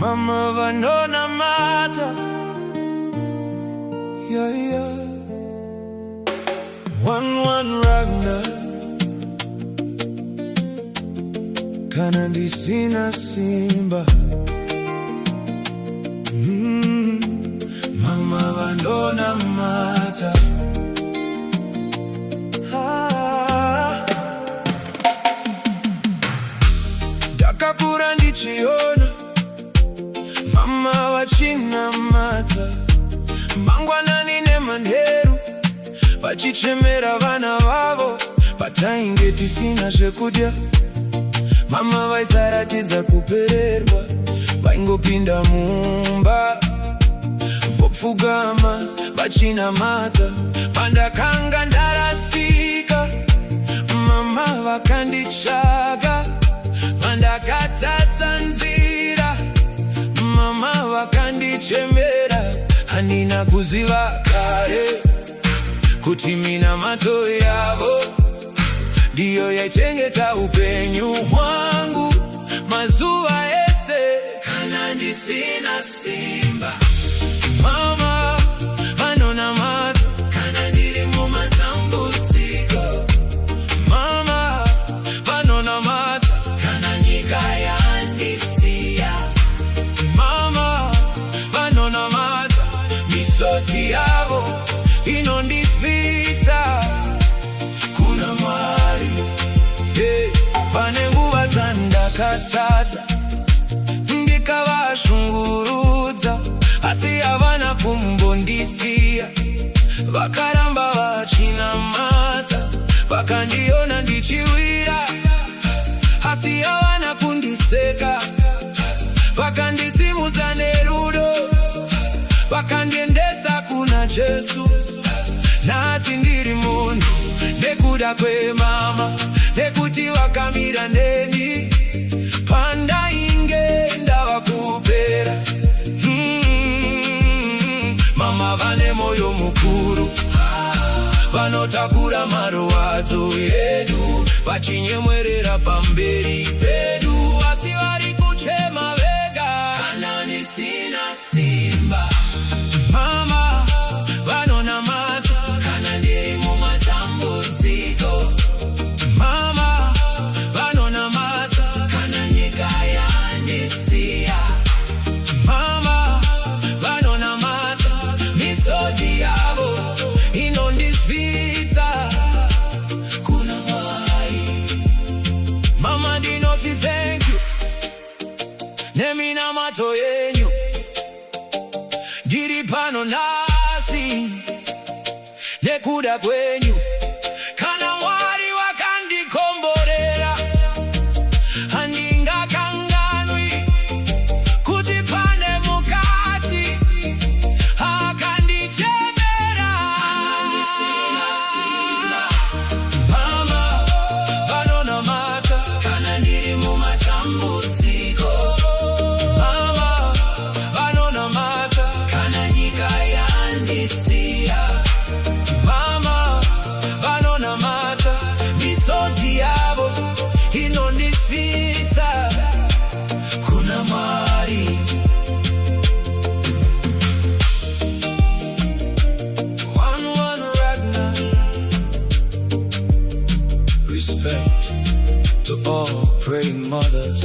Mama vanonamata, yeah, yeah. One Ragnar, kana ndisina simba. Mama vanonamata, ndakakura ndichiona mama vachinamata, mangwanani nemanheru vachichemera vana vavo patainge tisina zvekudya. Mama vaisaratidza kupererwa, vaingopinda mumba vopfugama vachinamata. Pandakanga ndarasika, mama vakanditsvaga. Pandakatadza nzira, mama vakandichemera. Handina kuziva kare kuti minamato yavo ndiyo yaichengeta upenyu hwangu mazuva ese kana ndisina simba. Mama vanonamata kana ndiri mumatambudziko. Mama vanonamata kana nyika yandisiya. Mama vanonamata, misodzi yavo inondisvitsa kuna Mwari. Hey, pane nguva dzandakatadza ndikavashungurudza, asi havana kumbondisiya. Vakaramba vachinamata, vakandiona ndichiwira, asi havana kundiseka. Vakandisimudza nerudo, vakandiendesa kuna Jesu. Nhasi ndiri munhu nekuda kwemama, nekuti vakamira neni pandainge ndava kupera. Mama vane moyo mukuru, vanotakura marwadzo edu, vachinyemwerera pamberi pedu, asi vari kuchema vega kana ndisina simba. Mama vanonamata kana ndiri mumatambudziko. Mama vanonamata kana nyika yandisiya. Mama vanonamata, misodzi yavo inondisvitsa kuna Mwari. Mama ndinoti thank you neminamato yenyu, ndiri pano nhasi nekuda kwenyu. Kana Mwari wakandikomborera, handingakanganwi kuti pane mukati akandichemera. Mama vanonamata kana ndiri mumatambudziko. Mama vanonamata kana nyika yandisiya. Mama vanonamata, misodzi yavo inondisvitsa kuna Mwari. One Ragnar. Respect to all praying mothers.